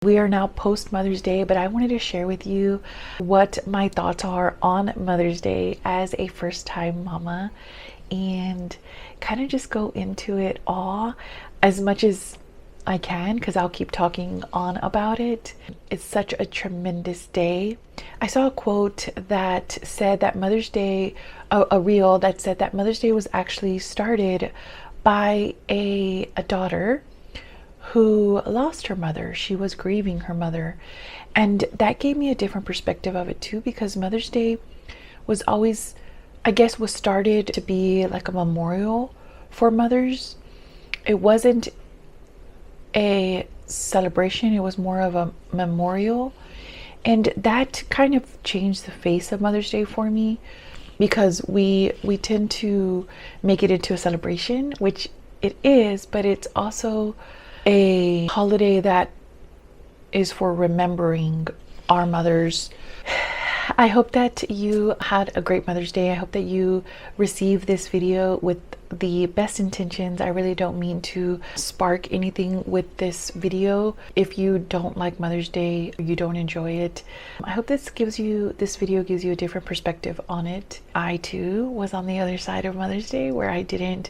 We are now post Mother's Day, but I wanted to share with you what my thoughts are on Mother's Day as a first-time mama and kind of just go into it all as much as I can, because I'll keep talking on about it. It's such a tremendous day. I saw a quote that said that Mother's Day, a reel that said that Mother's Day was actually started by a daughter who lost her mother. She was grieving her mother, and that gave me a different perspective of it too, because Mother's Day was always, I guess, was started to be like a memorial for mothers. It wasn't a celebration, it was more of a memorial, and that kind of changed the face of Mother's Day for me, because we tend to make it into a celebration, which it is, but it's also a holiday that is for remembering our mothers. I hope that you had a great Mother's Day. I hope that you received this video with the best intentions. I really don't mean to spark anything with this video. If you don't like Mother's Day, or you don't enjoy it, I hope this video gives you a different perspective on it. I too was on the other side of Mother's Day, where I didn't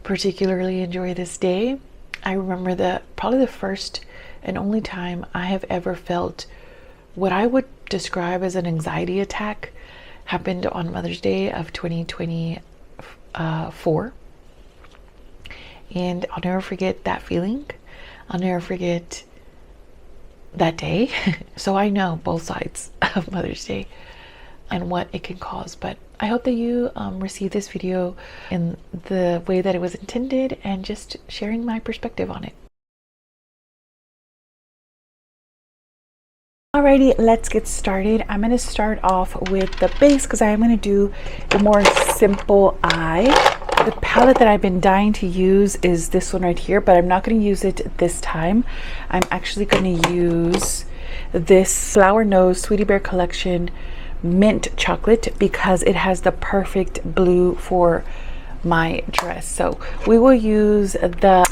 particularly enjoy this day. I remember probably the first and only time I have ever felt what I would describe as an anxiety attack happened on Mother's Day of 2024. And I'll never forget that feeling. I'll never forget that day. So I know both sides of Mother's Day and what it can cause, but I hope that you receive this video in the way that it was intended, and just sharing my perspective on it. Alrighty, let's get started. I'm going to start off with the base, because I am going to do a more simple eye. The palette that I've been dying to use is this one right here, but I'm not going to use it this time. I'm actually going to use this Flower Nose Sweetie Bear Collection Mint Chocolate, because it has the perfect blue for my dress. So we will use the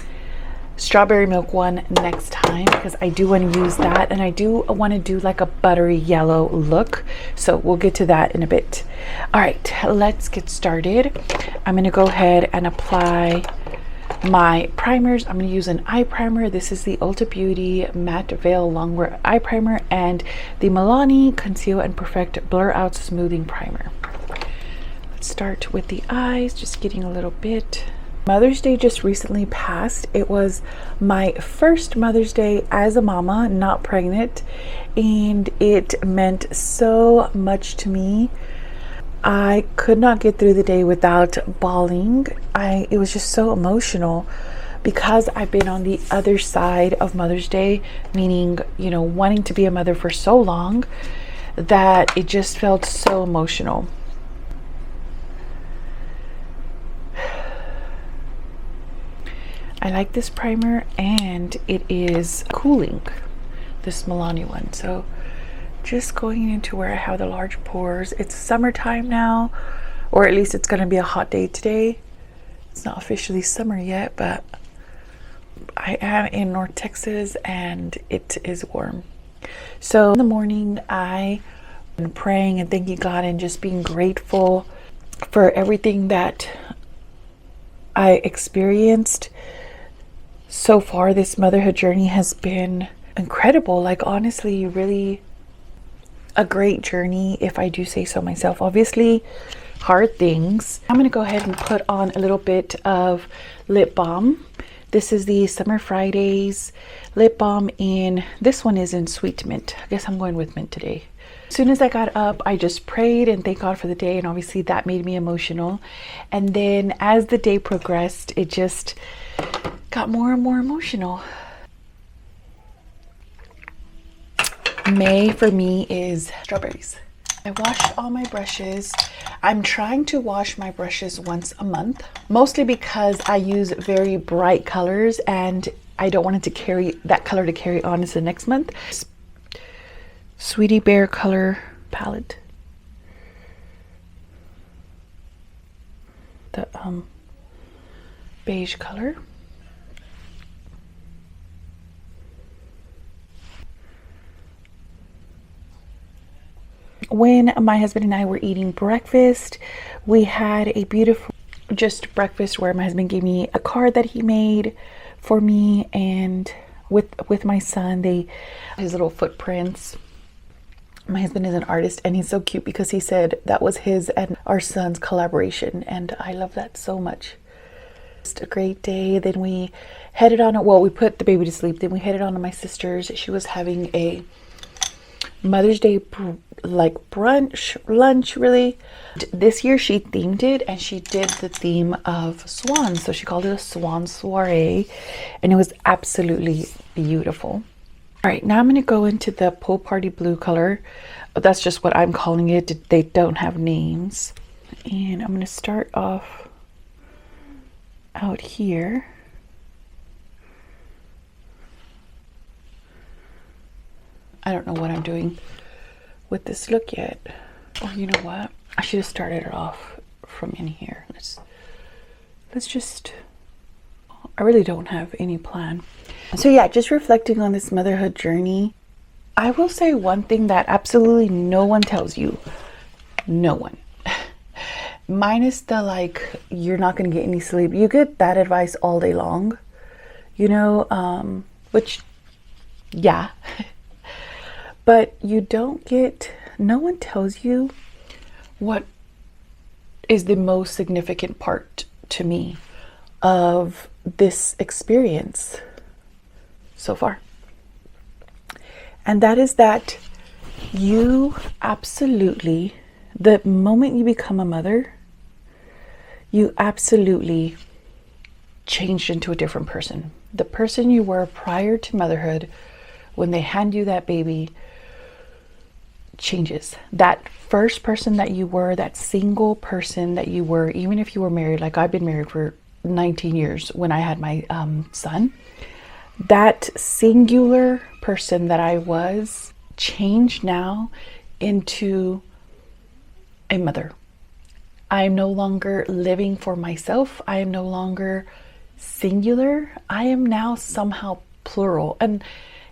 Strawberry Milk one next time, because I do want to use that, and I do want to do like a buttery yellow look, so we'll get to that in a bit. All right, let's get started. I'm going to go ahead and apply my primers. I'm going to use an eye primer. This is the Ulta Beauty Matte Veil Longwear Eye Primer and the Milani Conceal and Perfect Blur Out Smoothing Primer. Let's start with the eyes, just getting a little bit. Mother's Day just recently passed. It was my first Mother's Day as a mama, not pregnant, and it meant so much to me. I could not get through the day without bawling. It was just so emotional, because I've been on the other side of Mother's Day, meaning, you know, wanting to be a mother for so long, that it just felt so emotional. I like this primer, and it is cooling, this Milani one. So just going into where I have the large pores. It's summertime now, or at least it's going to be a hot day today. It's not officially summer yet, but I am in North Texas and it is warm. So in the morning, I am praying and thanking God and just being grateful for everything that I experienced so far. This motherhood journey has been incredible. Like, honestly, really a great journey, if I do say so myself. Obviously, hard things. I'm going to go ahead and put on a little bit of lip balm. This is the Summer Fridays lip balm, in this one is in sweet mint. I guess I'm going with mint today. As soon as I got up, I just prayed and thanked God for the day, and obviously that made me emotional. And then as the day progressed, it just got more and more emotional. May for me is strawberries. I washed all my brushes. I'm trying to wash my brushes once a month, mostly because I use very bright colors and I don't want it to carry that color to carry on into the next month. Sweetie Bear color palette. The beige color. when my husband and I were eating breakfast, we had a beautiful just breakfast where my husband gave me a card that he made for me, and with my son, his little footprints. My husband is an artist, and he's so cute because he said that was his and our son's collaboration, and I love that so much. Just a great day. Then we headed on, well, we put the baby to sleep, then we headed on to my sister's. She was having a Mother's Day like brunch, lunch really. This year she themed it, and she did the theme of swans, so she called it a swan soiree, and it was absolutely beautiful. All right, now I'm going to go into the pool party blue color. That's just what I'm calling it. They don't have names. And I'm going to start off out here. I don't know what I'm doing with this look yet. Or you know what? I should have started it off from in here. Let's just, I really don't have any plan. So yeah, just reflecting on this motherhood journey, I will say one thing that absolutely no one tells you. No one. Minus the like, you're not going to get any sleep. You get that advice all day long, you know, which, yeah. But you don't get, no one tells you what is the most significant part to me of this experience so far. And that is that you absolutely, the moment you become a mother, you absolutely changed into a different person. The person you were prior to motherhood, when they hand you that baby, changes. That first person that you were, that single person that you were, even if you were married, like I've been married for 19 years when I had my son, that singular person that I was changed now into a mother. I am no longer living for myself. I am no longer singular. I am now somehow plural. And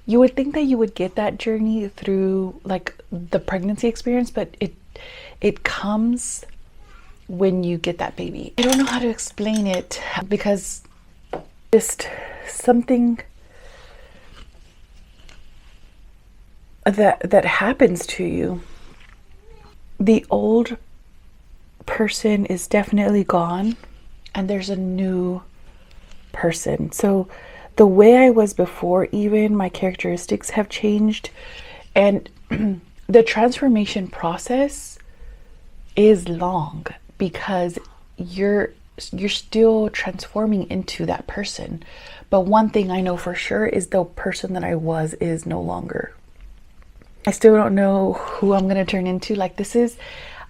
you would think that you would get that journey through like the pregnancy experience, but it comes when you get that baby. I don't know how to explain it because just something that happens to you. The old person is definitely gone and there's a new person. So the way I was before, even my characteristics have changed, and the transformation process is long because you're still transforming into that person. But one thing I know for sure is the person that I was is no longer. I still don't know who I'm going to turn into. Like, this is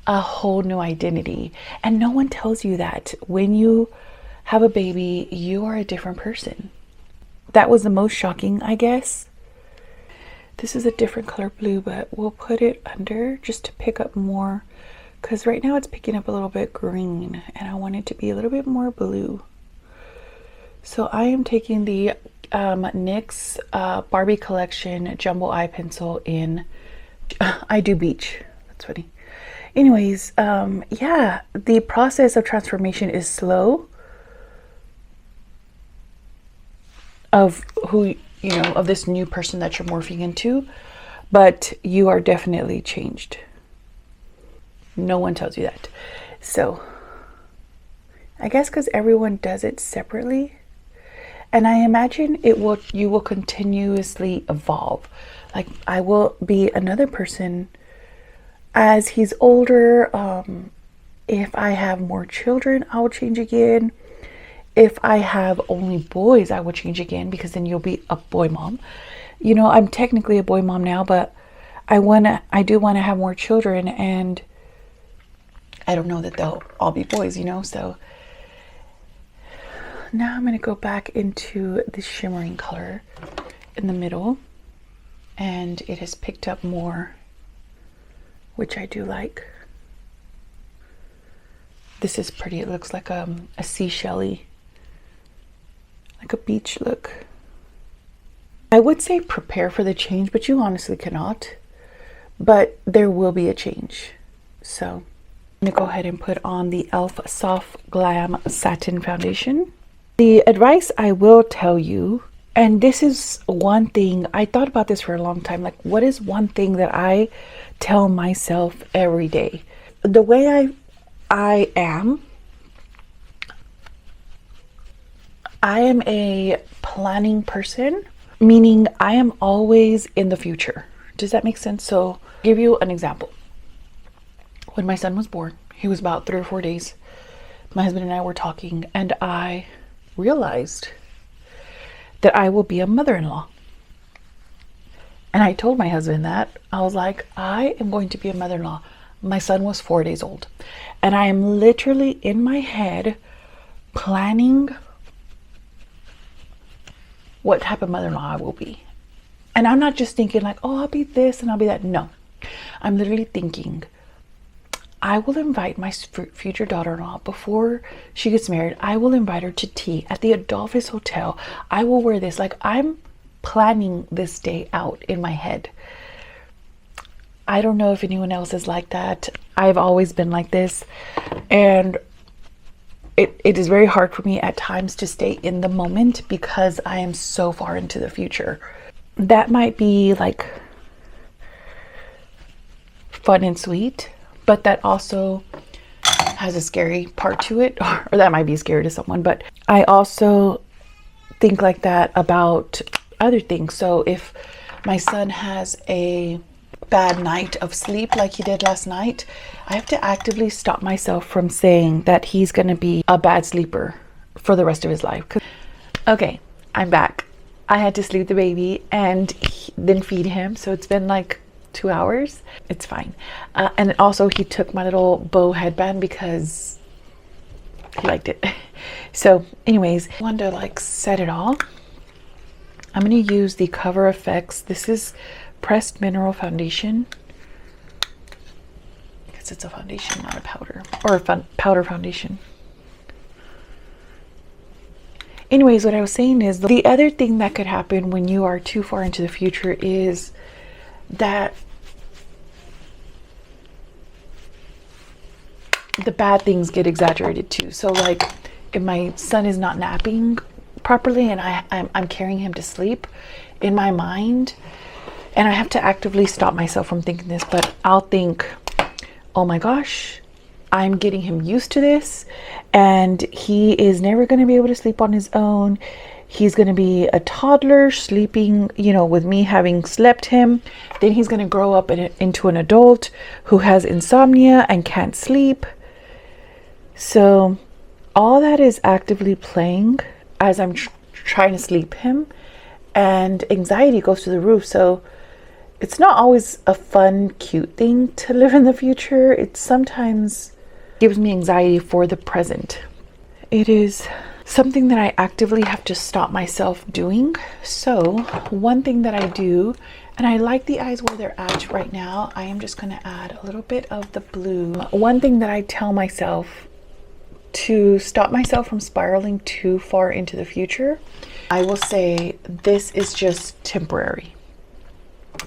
a whole new identity. And no one tells you that. When you have a baby, you are a different person. That was the most shocking, I guess. This is a different color blue, but we'll put it under just to pick up more. Because right now it's picking up a little bit green. And I want it to be a little bit more blue. So I am taking the NYX Barbie Collection Jumbo Eye Pencil in I Do Beach. That's funny. Anyways, yeah, the process of transformation is slow. Of who, you know, of this new person that you're morphing into, but you are definitely changed. No one tells you that. So I guess because everyone does it separately. And I imagine you will continuously evolve. Like, I will be another person as he's older. If I have more children, I will change again. If I have only boys, I will change again, because then you'll be a boy mom. You know, I'm technically a boy mom now, but I do want to have more children, and I don't know that they'll all be boys, you know, so now I'm going to go back into the shimmering color in the middle, and it has picked up more, which I do like. This is pretty. It looks like a seashell-y, like a beach look. I would say prepare for the change, but you honestly cannot, but there will be a change. So I'm gonna go ahead and put on the e.l.f. Soft Glam Satin Foundation. The advice I will tell you, and this is one thing, I thought about this for a long time, like what is one thing that I tell myself every day? The way I am a planning person, meaning I am always in the future. Does that make sense? So I'll give you an example. When my son was born, he was about 3 or 4 days. My husband and I were talking, and I realized that I will be a mother-in-law. And I told my husband that. I was like, I am going to be a mother-in-law. My son was 4 days old. And I am literally in my head planning what type of mother-in-law I will be. And I'm not just thinking like, oh, I'll be this and I'll be that. No, I'm literally thinking, I will invite my future daughter-in-law before she gets married. I will invite her to tea at the Adolphus Hotel. I will wear this. Like, I'm planning this day out in my head. I don't know if anyone else is like that. I've always been like this. And it is very hard for me at times to stay in the moment because I am so far into the future. That might be like fun and sweet, but that also has a scary part to it, or that might be scary to someone. But I also think like that about other things. So if my son has a bad night of sleep like he did last night, I have to actively stop myself from saying that he's going to be a bad sleeper for the rest of his life. Okay, I'm back. I had to sleep the baby and then feed him. So it's been like 2 hours. It's fine. And also he took my little bow headband because he liked it. So anyways, I wanted to like set it all. I'm going to use the Cover FX. This is pressed mineral foundation. I guess it's a foundation, not a powder, or a powder foundation. Anyways, what I was saying is the other thing that could happen when you are too far into the future is that the bad things get exaggerated too. So like if my son is not napping properly and I'm carrying him to sleep in my mind, and I have to actively stop myself from thinking this, but I'll think, oh my gosh, I'm getting him used to this and he is never going to be able to sleep on his own. He's going to be a toddler sleeping, you know, with me having slept him. Then he's going to grow up into an adult who has insomnia and can't sleep. So all that is actively playing as I'm trying to sleep him, and anxiety goes to the roof. So it's not always a fun, cute thing to live in the future. It sometimes gives me anxiety for the present. It is something that I actively have to stop myself doing. So one thing that I do, and I like the eyes where they're at right now, I am just going to add a little bit of the blue. One thing that I tell myself to stop myself from spiraling too far into the future, I will say this is just temporary.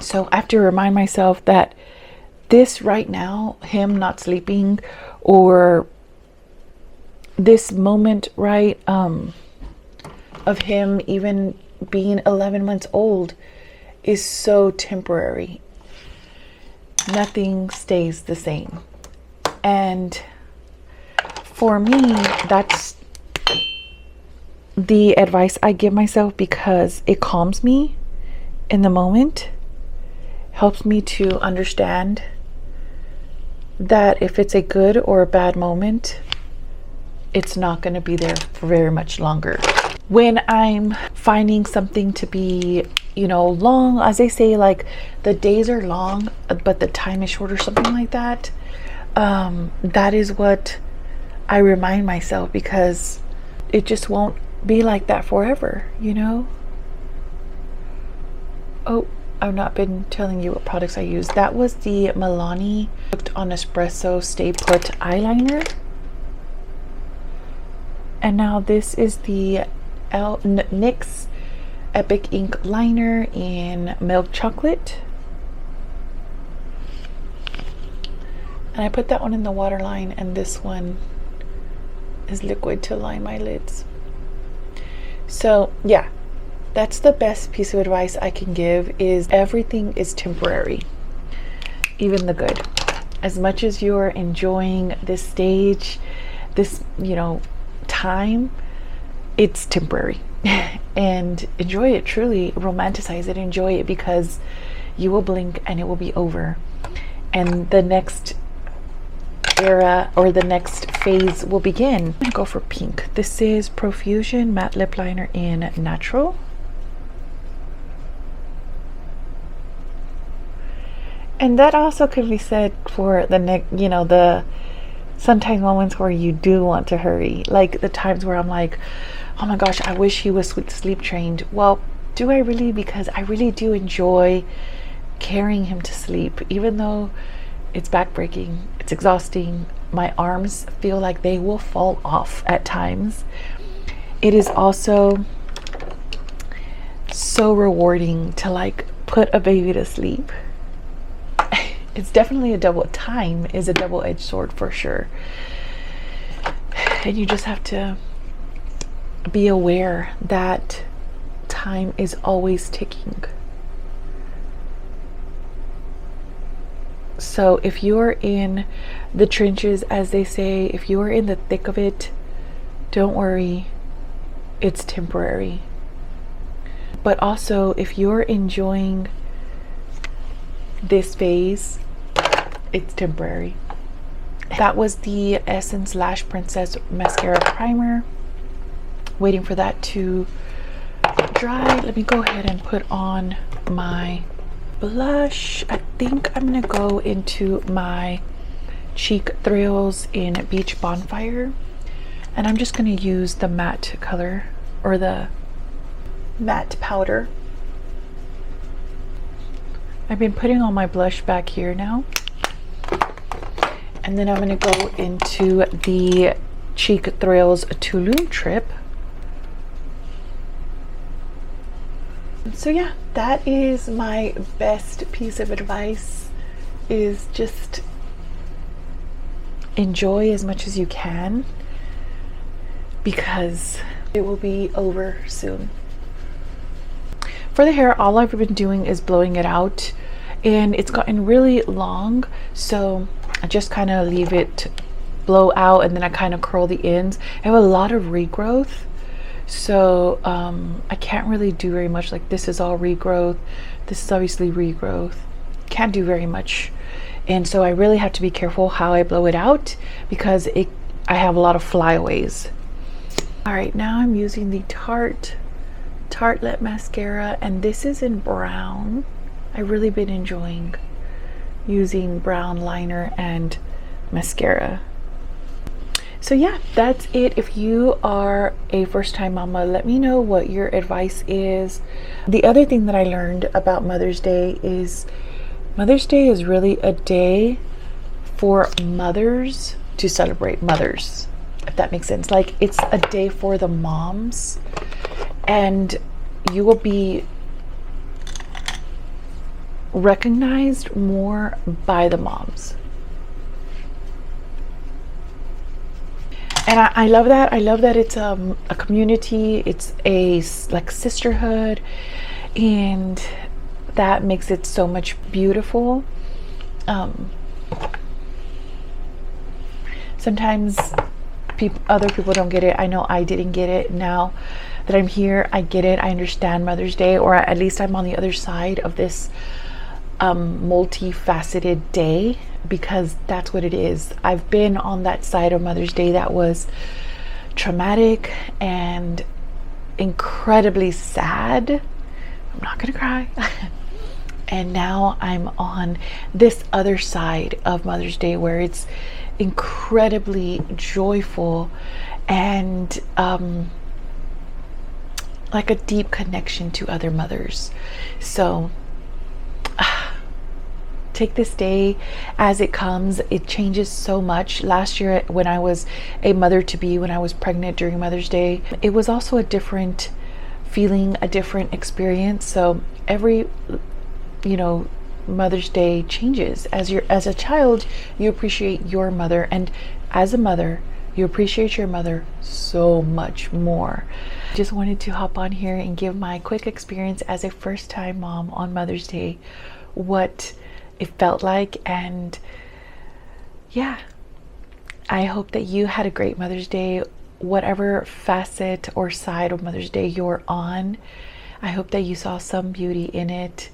So I have to remind myself that this right now, him not sleeping, or this moment, right, of him even being 11 months old is so temporary. Nothing stays the same. And for me, that's the advice I give myself, because it calms me in the moment, helps me to understand that if it's a good or a bad moment, it's not going to be there for very much longer. When I'm finding something to be, you know, long, as they say, like the days are long, but the time is short, or something like that, that is what I remind myself, because it just won't be like that forever, you know? Oh, I've not been telling you what products I use. That was the Milani Cooked on Espresso Stay Put eyeliner. And now this is the NYX Epic Ink liner in milk chocolate. And I put that one in the waterline, and this one is liquid to line my lids. So yeah, that's the best piece of advice I can give, is everything is temporary, even the good. As much as you're enjoying this stage, this, time, it's temporary. And enjoy it, truly romanticize it, enjoy it, because you will blink and it will be over. And the next era, or the next phase, will begin. I'm gonna go for pink. This is Profusion Matte Lip Liner in Natural. And that also could be said for the the sometimes moments where you do want to hurry, like the times where I'm like, oh my gosh, I wish he was sleep trained. Well, do I really? Because I really do enjoy carrying him to sleep, even though it's backbreaking, it's exhausting. My arms feel like they will fall off at times. It is also so rewarding to like put a baby to sleep. It's definitely time is a double-edged sword for sure. And you just have to be aware that time is always ticking. So if you're in the trenches, as they say, if you're in the thick of it, don't worry, it's temporary. But also, if you're enjoying this phase, it's temporary. That was the Essence Lash Princess Mascara Primer. Waiting for that to dry. Let me go ahead and put on my blush. I think I'm gonna go into my Cheek Thrills in Beach Bonfire, and I'm just gonna use the matte color, or the matte powder. I've been putting on my blush back here now, and then I'm gonna go into the Cheek Thrills Tulum Trip. So yeah, that is my best piece of advice, is just enjoy as much as you can, because it will be over soon. For the hair, all I've been doing is blowing it out, and it's gotten really long, so I just kind of leave it blow out, and then I kind of curl the ends. I have a lot of regrowth, so I can't really do very much. Like, this is all regrowth, this is obviously regrowth, can't do very much, and so I really have to be careful how I blow it out, because I have a lot of flyaways. All right, now I'm using the Tartelette mascara, and this is in brown. I've really been enjoying using brown liner and mascara. So yeah, that's it. If you are a first-time mama, let me know what your advice is. The other thing that I learned about Mother's Day is really a day for mothers to celebrate mothers, if that makes sense. Like, it's a day for the moms, and you will be recognized more by the moms. And I love that. I love that it's a community, it's a like sisterhood, and that makes it so much beautiful. Sometimes other people don't get it. I know I didn't get it. Now that I'm here, I get it. I understand Mother's Day, or at least I'm on the other side of this multifaceted day, because that's what it is. I've been on that side of Mother's Day that was traumatic and incredibly sad. I'm not gonna cry. And now I'm on this other side of Mother's Day where it's incredibly joyful and like a deep connection to other mothers. So take this day as it comes. It changes so much. Last year, when I was a mother-to-be, when I was pregnant during Mother's Day, it was also a different feeling, a different experience. So every Mother's Day changes. As a child, you appreciate your mother, and as a mother, you appreciate your mother so much more. Just wanted to hop on here and give my quick experience as a first-time mom on Mother's Day, what it felt like, and yeah, I hope that you had a great Mother's Day, whatever facet or side of Mother's Day you're on. I hope that you saw some beauty in it.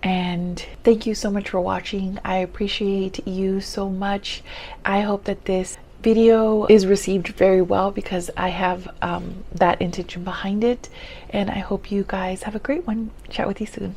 And thank you so much for watching. I appreciate you so much. I hope that this video is received very well because I have that intention behind it. And I hope you guys have a great one. Chat with you soon.